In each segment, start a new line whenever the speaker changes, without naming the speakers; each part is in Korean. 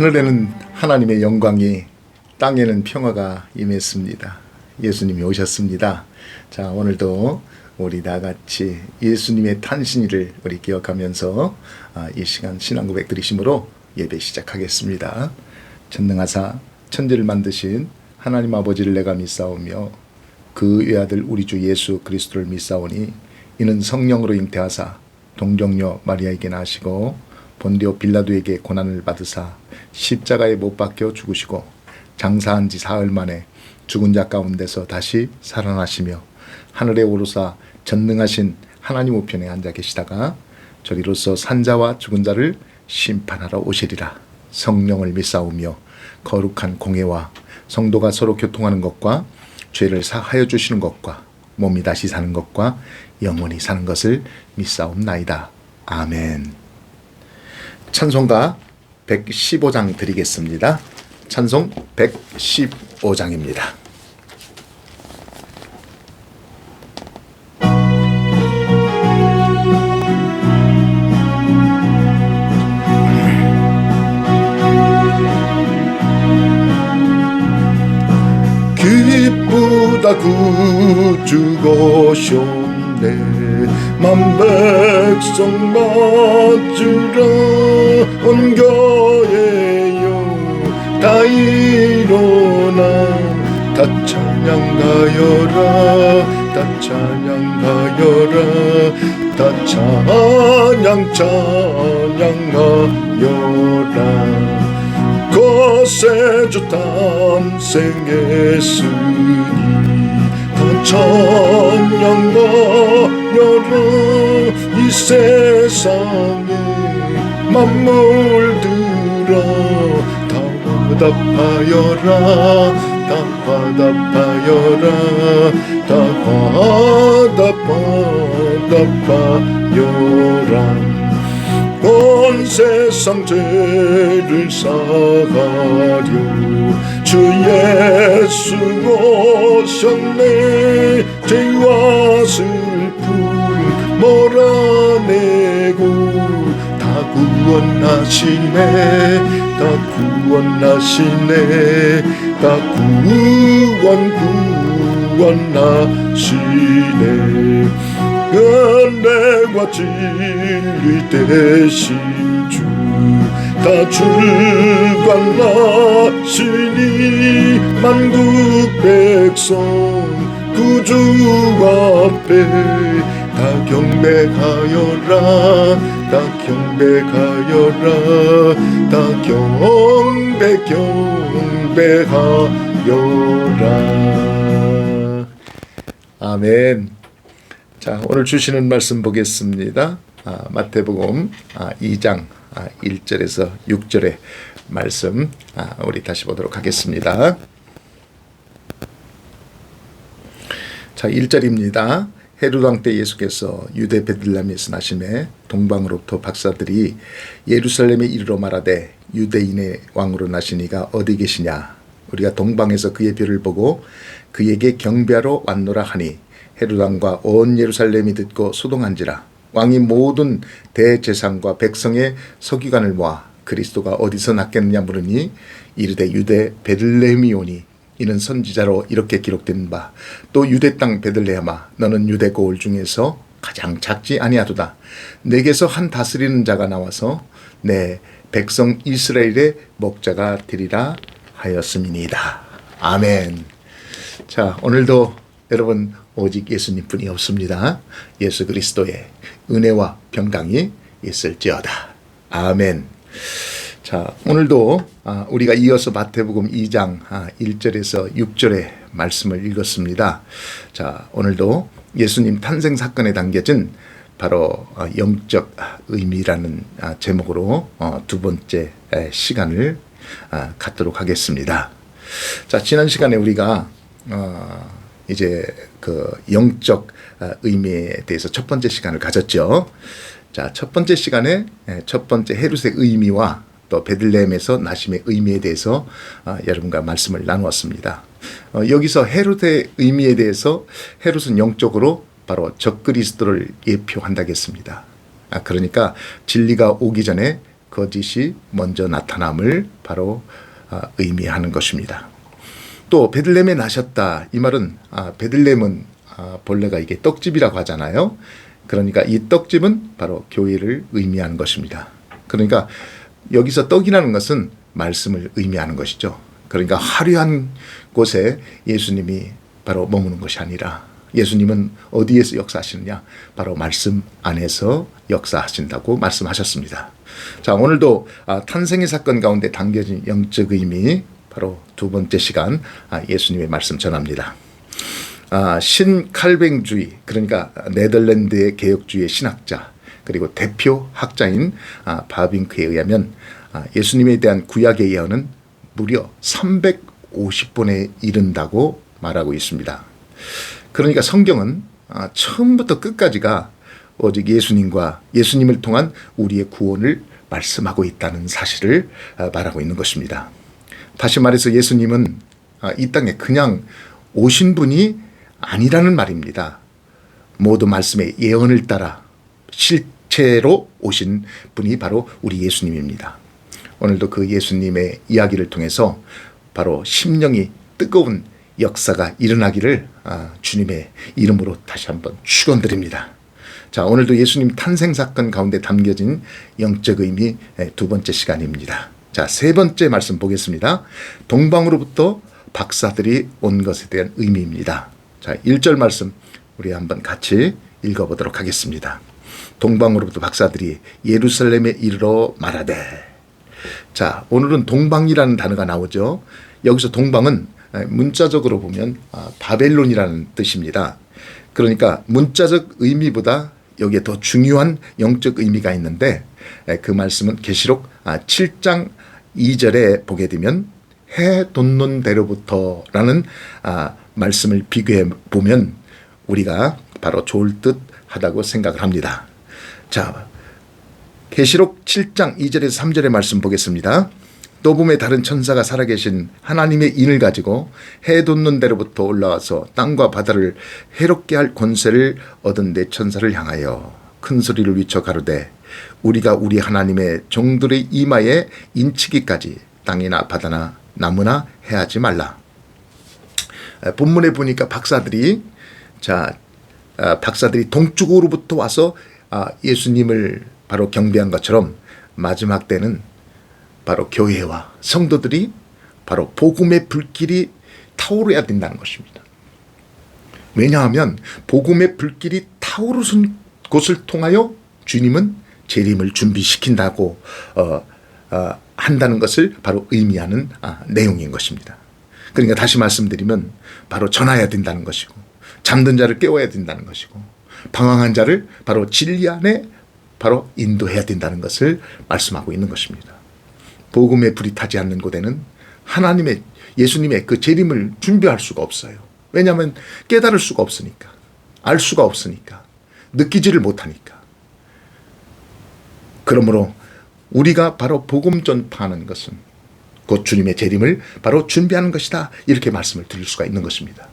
하늘에는 하나님의 영광이, 땅에는 평화가 임했습니다. 예수님이 오셨습니다. 자, 오늘도 우리 다 같이 예수님의 탄신일을 우리 기억하면서 이 시간 신앙 고백 드리심으로 예배 시작하겠습니다. 전능하사 천지를 만드신 하나님 아버지를 내가 믿사오며 그 외아들 우리 주 예수 그리스도를 믿사오니 이는 성령으로 잉태하사 동정녀 마리아에게 나시고 본디오 빌라도에게 고난을 받으사 십자가에 못 박혀 죽으시고 장사한 지 사흘 만에 죽은 자 가운데서 다시 살아나시며 하늘에 오르사 전능하신 하나님 우편에 앉아 계시다가 저리로서 산자와 죽은 자를 심판하러 오시리라. 성령을 믿사오며 거룩한 공회와 성도가 서로 교통하는 것과 죄를 사하여 주시는 것과 몸이 다시 사는 것과 영원히 사는 것을 믿사옵나이다. 아멘. 찬송가 115장 드리겠습니다. 찬송 115장입니다. 기쁘다 구주 오셨네 만백성 맞으러 온 거예요. 다 일어나 다 찬양하여라 다 찬양하여라 다 찬양하여라. 거세주 탄생했으니 다 찬양하여라. 이 세상에 만물들아 다 화답하여라 다 화답하여라 다 화답하여라. 온 세상 죄를 사하려 주 예수 오셨네. 죄와 슬픔 몰아내고 다 구원하시네 다 구원하시네 다 구원하시네. 은혜와 진리 되신 주 다 주관하시니 만국 백성 구주 앞에 다 경배하여라 다 경배하여라 다 경배하여라. 아멘. 자, 오늘 주시는 말씀 보겠습니다. 마태복음 2장 1절에서 6절의 말씀 우리 다시 보도록 하겠습니다. 자, 1절입니다. 헤롯 왕 때 예수께서 유대 베들레헴에서 나심에 동방으로부터 박사들이 예루살렘에 이르러 말하되 유대인의 왕으로 나시니가 어디 계시냐. 우리가 동방에서 그의 별을 보고 그에게 경배하러 왔노라 하니 헤롯 왕과 온 예루살렘이 듣고 소동한지라. 왕이 모든 대제사장과 백성의 서기관을 모아 그리스도가 어디서 났겠느냐 물으니 이르되 유대 베들레헴이오니 이는 선지자로 이렇게 기록된 바 또 유대 땅 베들레헴아 너는 유대 고을 중에서 가장 작지 아니하도다. 내게서 한 다스리는 자가 나와서 내 백성 이스라엘의 목자가 되리라 하였음이니이다. 아멘. 자, 오늘도 여러분 오직 예수님뿐이 없습니다. 예수 그리스도의 은혜와 평강이 있을지어다. 아멘. 자, 오늘도 우리가 이어서 마태복음 2장 1절에서 6절의 말씀을 읽었습니다. 자, 오늘도 예수님 탄생 사건에 담겨진 바로 영적 의미라는 제목으로 두 번째 시간을 갖도록 하겠습니다. 자, 지난 시간에 우리가 이제 그 영적 의미에 대해서 첫 번째 시간을 가졌죠. 자, 첫 번째 시간에 첫 번째 헤롯의 의미와 또 베들레헴에서 나심의 의미에 대해서 여러분과 말씀을 나누었습니다. 여기서 헤롯의 의미에 대해서 헤롯은 영적으로 바로 적그리스도를 예표한다겠습니다. 그러니까 진리가 오기 전에 거짓이 먼저 나타남을 바로 의미하는 것입니다. 또 베들레헴에 나셨다, 이 말은 베들레헴은 본래가 이게 떡집이라고 하잖아요. 그러니까 이 떡집은 바로 교회를 의미하는 것입니다. 그러니까 여기서 떡이라는 것은 말씀을 의미하는 것이죠. 그러니까 화려한 곳에 예수님이 바로 머무는 것이 아니라, 예수님은 어디에서 역사하시느냐? 바로 말씀 안에서 역사하신다고 말씀하셨습니다. 자, 오늘도 탄생의 사건 가운데 담겨진 영적 의미, 바로 두 번째 시간 예수님의 말씀 전합니다. 신칼뱅주의, 그러니까 네덜란드의 개혁주의 신학자 그리고 대표 학자인 바빙크에 의하면 예수님에 대한 구약의 예언은 무려 350번에 이른다고 말하고 있습니다. 그러니까 성경은 처음부터 끝까지가 오직 예수님과 예수님을 통한 우리의 구원을 말씀하고 있다는 사실을 말하고 있는 것입니다. 다시 말해서 예수님은 이 땅에 그냥 오신 분이 아니라는 말입니다. 모든 말씀의 예언을 따라 실체로 오신 분이 바로 우리 예수님입니다. 오늘도 그 예수님의 이야기를 통해서 바로 심령이 뜨거운 역사가 일어나기를 주님의 이름으로 다시 한번 축원드립니다. 자, 오늘도 예수님 탄생 사건 가운데 담겨진 영적 의미 두 번째 시간입니다. 자, 세 번째 말씀 보겠습니다. 동방으로부터 박사들이 온 것에 대한 의미입니다. 자, 1절 말씀 우리 한번 같이 읽어보도록 하겠습니다. 동방으로부터 박사들이 예루살렘에 이르러 말하되. 자, 오늘은 동방이라는 단어가 나오죠. 여기서 동방은 문자적으로 보면 바벨론이라는 뜻입니다. 그러니까 문자적 의미보다 여기에 더 중요한 영적 의미가 있는데, 그 말씀은 계시록 7장 2절에 보게 되면 해 돋는 데로부터 라는 말씀을 비교해 보면 우리가 바로 좋을 듯 하다고 생각을 합니다. 자, 계시록 7장 2절에서 3절의 말씀 보겠습니다. 또 봄에 다른 천사가 살아계신 하나님의 인을 가지고 해 돋는 데로부터 올라와서 땅과 바다를 해롭게 할 권세를 얻은 내 천사를 향하여 큰 소리를 위쳐 가로되 우리가 우리 하나님의 종들의 이마에 인치기까지 땅이나 바다나 나무나 해하지 말라. 본문에 보니까 박사들이 동쪽으로부터 와서 예수님을 바로 경배한 것처럼 마지막 때는 바로 교회와 성도들이 바로 복음의 불길이 타오르야 된다는 것입니다. 왜냐하면 복음의 불길이 타오르는 곳을 통하여 주님은 재림을 준비시킨다고 한다는 것을 바로 의미하는 내용인 것입니다. 그러니까 다시 말씀드리면 바로 전해야 된다는 것이고, 잠든 자를 깨워야 된다는 것이고, 방황한 자를 바로 진리 안에 바로 인도해야 된다는 것을 말씀하고 있는 것입니다. 복음의 불이 타지 않는 곳에는 하나님의 예수님의 그 재림을 준비할 수가 없어요. 왜냐하면 깨달을 수가 없으니까, 알 수가 없으니까, 느끼지를 못하니까. 그러므로 우리가 바로 복음 전파하는 것은 곧 주님의 재림을 바로 준비하는 것이다, 이렇게 말씀을 드릴 수가 있는 것입니다.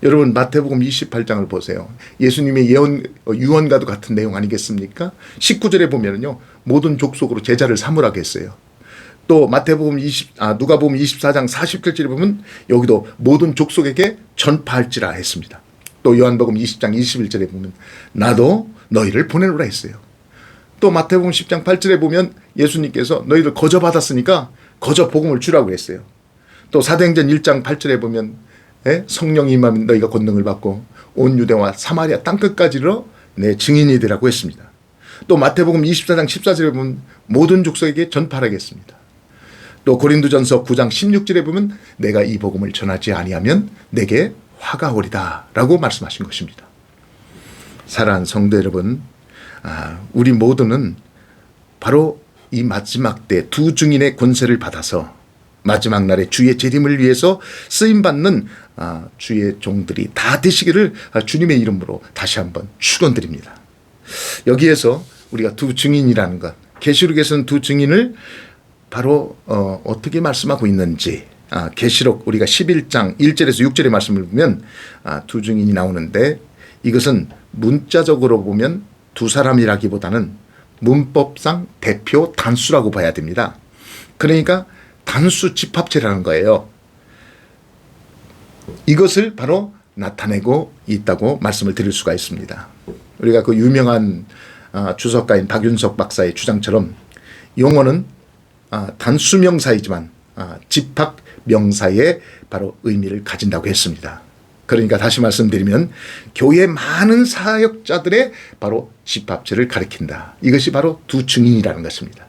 여러분, 마태복음 28장을 보세요. 예수님의 유언과도 같은 내용 아니겠습니까? 19절에 보면요, 모든 족속으로 제자를 삼으라고 했어요. 또 마태복음 누가복음 24장 40절에 보면 여기도 모든 족속에게 전파할지라 했습니다. 또 요한복음 20장 21절에 보면 나도 너희를 보내노라 했어요. 또 마태복음 10장 8절에 보면 예수님께서 너희를 거저 받았으니까 거저 복음을 주라고 했어요. 또 사도행전 1장 8절에 보면 성령이 임하면 너희가 권능을 받고 온 유대와 사마리아 땅끝까지로 내 증인이 되라고 했습니다. 또 마태복음 24장 14절에 보면 모든 족속에게 전파하겠습니다. 또 고린도전서 9장 16절에 보면 내가 이 복음을 전하지 아니하면 내게 화가 오리다 라고 말씀하신 것입니다. 사랑하는 성도 여러분, 우리 모두는 바로 이 마지막 때 두 증인의 권세를 받아서 마지막 날에 주의 재림을 위해서 쓰임받는 주의 종들이 다 되시기를 주님의 이름으로 다시 한번 축원드립니다. 여기에서 우리가 두 증인이라는 것, 계시록에서는 두 증인을 바로 어떻게 말씀하고 있는지, 계시록 우리가 11장 1절에서 6절의 말씀을 보면 두 증인이 나오는데, 이것은 문자적으로 보면 두 사람이라기보다는 문법상 대표 단수라고 봐야 됩니다. 그러니까 단수 집합체라는 거예요. 이것을 바로 나타내고 있다고 말씀을 드릴 수가 있습니다. 우리가 그 유명한 주석가인 박윤석 박사의 주장처럼 용어는 단수명사이지만 집합명사의 바로 의미를 가진다고 했습니다. 그러니까 다시 말씀드리면 교회 많은 사역자들의 바로 집합체를 가리킨다. 이것이 바로 두 증인이라는 것입니다.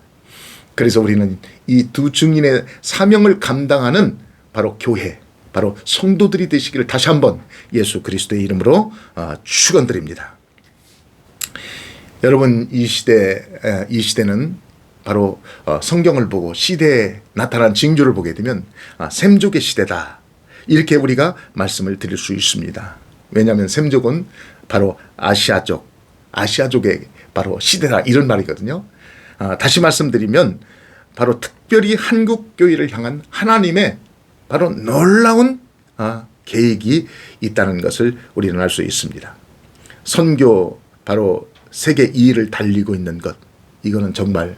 그래서 우리는 이 두 증인의 사명을 감당하는 바로 교회, 바로 성도들이 되시기를 다시 한번 예수 그리스도의 이름으로 축원드립니다. 여러분, 이 시대는 바로 성경을 보고 시대에 나타난 징조를 보게 되면 셈족의 시대다, 이렇게 우리가 말씀을 드릴 수 있습니다. 왜냐하면 셈족은 바로 아시아족의 바로 시대다, 이런 말이거든요. 다시 말씀드리면 바로 특별히 한국 교회를 향한 하나님의 바로 놀라운 계획이 있다는 것을 우리는 알 수 있습니다. 선교 바로 세계 2위를 달리고 있는 것, 이거는 정말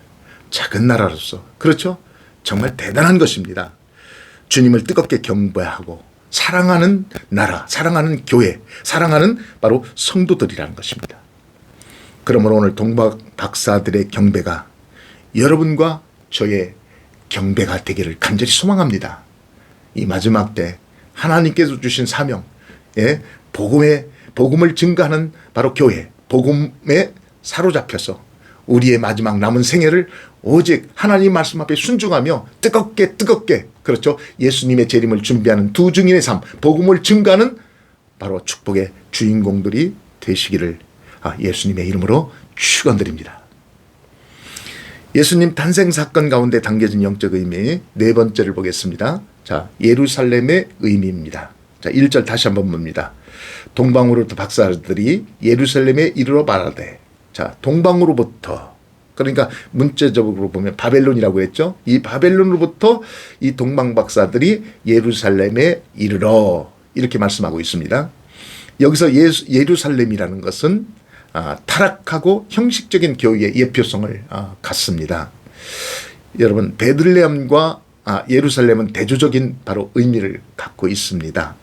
작은 나라로서, 그렇죠? 정말 대단한 것입니다. 주님을 뜨겁게 경배하고 사랑하는 나라, 사랑하는 교회, 사랑하는 바로 성도들이라는 것입니다. 그러므로 오늘 동박 박사들의 경배가 여러분과 저의 경배가 되기를 간절히 소망합니다. 이 마지막 때 하나님께서 주신 사명, 복음을 증거하는 바로 교회, 복음에 사로잡혀서 우리의 마지막 남은 생애를 오직 하나님 말씀 앞에 순종하며 뜨겁게 그렇죠, 예수님의 재림을 준비하는 두 증인의 삶, 복음을 증거하는 바로 축복의 주인공들이 되시기를 예수님의 이름으로 축원드립니다. 예수님 탄생 사건 가운데 담겨진 영적 의미 네 번째를 보겠습니다. 자, 예루살렘의 의미입니다. 자, 1절 다시 한번 봅니다. 동방으로부터 박사들이 예루살렘에 이르러 말하되. 자, 동방으로부터, 그러니까 문자적으로 보면 바벨론이라고 했죠. 이 바벨론으로부터 이 동방 박사들이 예루살렘에 이르러, 이렇게 말씀하고 있습니다. 여기서 예루살렘이라는 것은 타락하고 형식적인 교회의 예표성을 갖습니다. 여러분, 베들레헴과 예루살렘은 대조적인 바로 의미를 갖고 있습니다.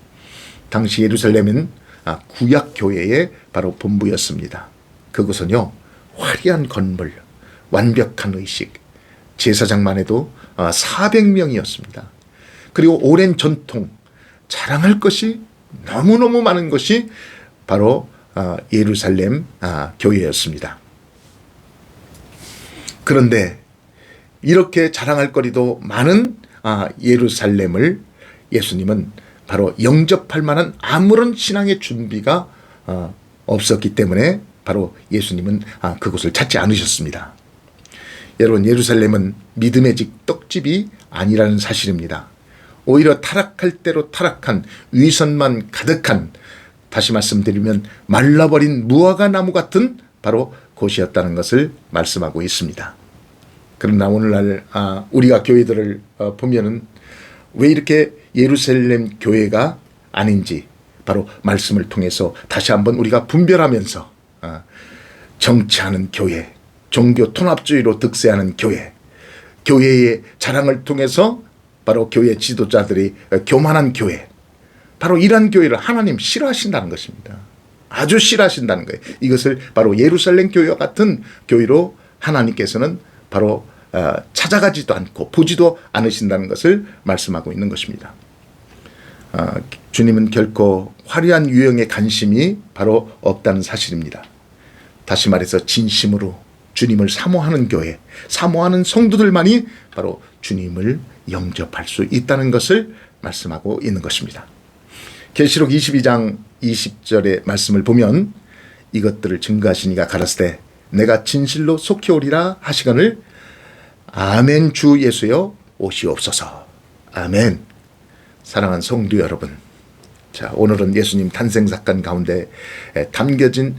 당시 예루살렘은 구약 교회의 바로 본부였습니다. 그곳은요, 화려한 건물, 완벽한 의식, 제사장만 해도 400명이었습니다. 그리고 오랜 전통, 자랑할 것이 너무너무 많은 것이 바로 예루살렘 교회였습니다. 그런데 이렇게 자랑할 거리도 많은 예루살렘을 예수님은 바로 영접할 만한 아무런 신앙의 준비가 없었기 때문에 바로 예수님은 그곳을 찾지 않으셨습니다. 여러분, 예루살렘은 믿음의 집 떡집이 아니라는 사실입니다. 오히려 타락할 대로 타락한, 위선만 가득한, 다시 말씀드리면 말라버린 무화과 나무 같은 바로 곳이었다는 것을 말씀하고 있습니다. 그러나 오늘날 우리가 교회들을 보면은 왜 이렇게 예루살렘 교회가 아닌지 바로 말씀을 통해서 다시 한번 우리가 분별하면서 정치하는 교회, 종교 통합주의로 득세하는 교회, 교회의 자랑을 통해서 바로 교회 지도자들이 교만한 교회, 바로 이러한 교회를 하나님 싫어하신다는 것입니다. 아주 싫어하신다는 거예요. 이것을 바로 예루살렘 교회와 같은 교회로 하나님께서는 바로 찾아가지도 않고 보지도 않으신다는 것을 말씀하고 있는 것입니다. 주님은 결코 화려한 유형에 관심이 바로 없다는 사실입니다. 다시 말해서 진심으로 주님을 사모하는 교회, 사모하는 성도들만이 바로 주님을 영접할 수 있다는 것을 말씀하고 있는 것입니다. 계시록 22장 20절의 말씀을 보면 이것들을 증거하시니가 가라사대 내가 진실로 속히 오리라 하시거늘 아멘. 주 예수여 오시옵소서. 아멘. 사랑하는 성도 여러분, 자, 오늘은 예수님 탄생 사건 가운데 담겨진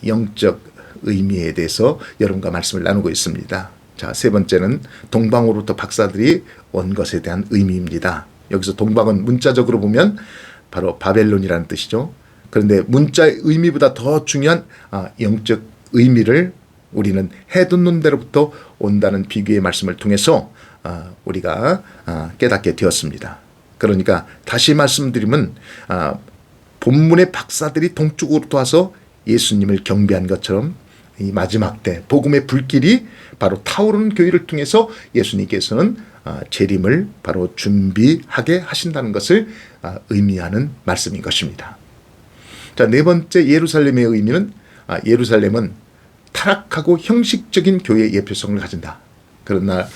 영적 의미에 대해서 여러분과 말씀을 나누고 있습니다. 자, 세 번째는 동방으로부터 박사들이 온 것에 대한 의미입니다. 여기서 동방은 문자적으로 보면 바로 바벨론이라는 뜻이죠. 그런데 문자의 의미보다 더 중요한 영적 의미를 우리는 해 돋는 데로부터 온다는 비교의 말씀을 통해서 우리가 깨닫게 되었습니다. 그러니까 다시 말씀드리면 본문의 박사들이 동쪽으로부터 와서 예수님을 경배한 것처럼 이 마지막 때 복음의 불길이 바로 타오르는 교회를 통해서 예수님께서는 재림을 바로 준비하게 하신다는 것을 의미하는 말씀인 것입니다. 자, 네 번째 예루살렘의 의미는 예루살렘은 타락하고 형식적인 교회의 예표성을 가진다. 그러나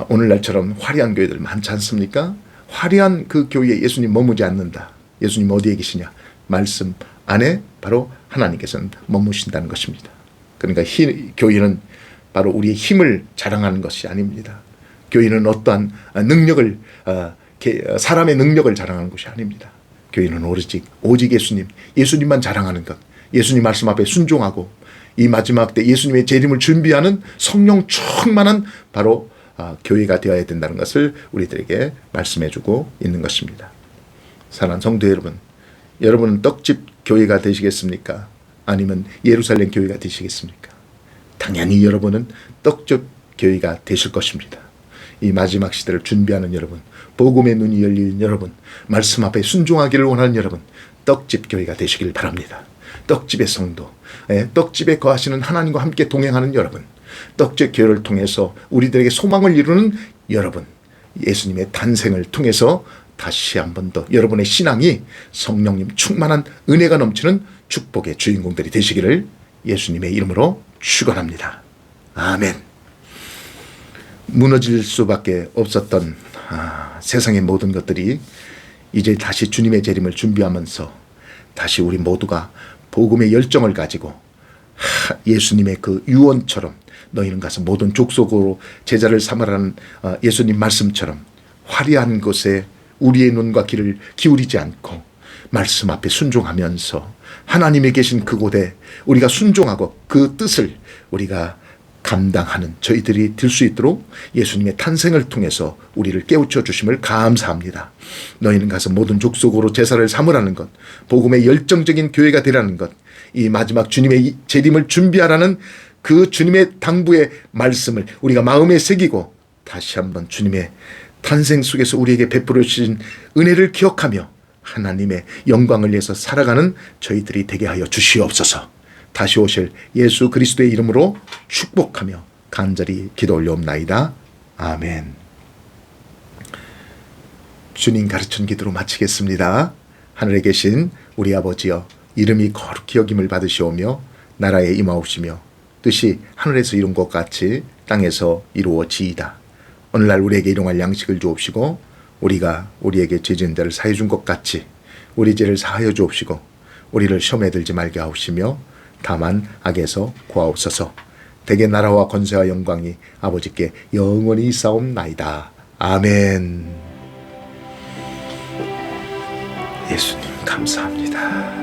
오늘날처럼 화려한 교회들 많지 않습니까? 화려한 그 교회에 예수님 머무지 않는다. 예수님 어디에 계시냐? 말씀 안에 바로 하나님께서는 머무신다는 것입니다. 그러니까 교회는 바로 우리의 힘을 자랑하는 것이 아닙니다. 교회는 어떠한 능력을 사람의 능력을 자랑하는 것이 아닙니다. 교회는 오직 예수님만 자랑하는 것, 예수님 말씀 앞에 순종하고 이 마지막 때 예수님의 재림을 준비하는 성령 충만한 바로 교회가 되어야 된다는 것을 우리들에게 말씀해주고 있는 것입니다. 사랑하는 성도 여러분, 여러분은 떡집 교회가 되시겠습니까? 아니면 예루살렘 교회가 되시겠습니까? 당연히 여러분은 떡집 교회가 되실 것입니다. 이 마지막 시대를 준비하는 여러분, 복음의 눈이 열리는 여러분, 말씀 앞에 순종하기를 원하는 여러분, 떡집 교회가 되시길 바랍니다. 떡집의 성도, 떡집에 거하시는 하나님과 함께 동행하는 여러분, 떡집 교회를 통해서 우리들에게 소망을 이루는 여러분, 예수님의 탄생을 통해서 다시 한 번 더 여러분의 신앙이 성령님 충만한 은혜가 넘치는 축복의 주인공들이 되시기를 예수님의 이름으로 축원합니다. 아멘. 무너질 수밖에 없었던 세상의 모든 것들이 이제 다시 주님의 재림을 준비하면서 다시 우리 모두가 복음의 열정을 가지고 예수님의 그 유언처럼 너희는 가서 모든 족속으로 제자를 삼으라는 예수님 말씀처럼 화려한 곳에 우리의 눈과 귀를 기울이지 않고 말씀 앞에 순종하면서 하나님이 계신 그곳에 우리가 순종하고 그 뜻을 우리가 감당하는 저희들이 될 수 있도록 예수님의 탄생을 통해서 우리를 깨우쳐 주심을 감사합니다. 너희는 가서 모든 족속으로 제사를 삼으라는 것, 복음의 열정적인 교회가 되라는 것, 이 마지막 주님의 재림을 준비하라는 그 주님의 당부의 말씀을 우리가 마음에 새기고 다시 한번 주님의 탄생 속에서 우리에게 베풀어 주신 은혜를 기억하며 하나님의 영광을 위해서 살아가는 저희들이 되게 하여 주시옵소서. 다시 오실 예수 그리스도의 이름으로 축복하며 간절히 기도 올려옵나이다. 아멘. 주님 가르친 기도로 마치겠습니다. 하늘에 계신 우리 아버지여, 이름이 거룩히 여김을 받으시오며 나라에 임하옵시며 뜻이 하늘에서 이룬 것 같이 땅에서 이루어지이다. 오늘날 우리에게 일용할 양식을 주옵시고 우리가 우리에게 죄 지은 자를 사해 준 것 같이 우리 죄를 사하여 주옵시고 우리를 시험에 들지 말게 하옵시며 다만 악에서 구하옵소서. 대개 나라와 권세와 영광이 아버지께 영원히 있사옵나이다. 아멘. 예수님 감사합니다.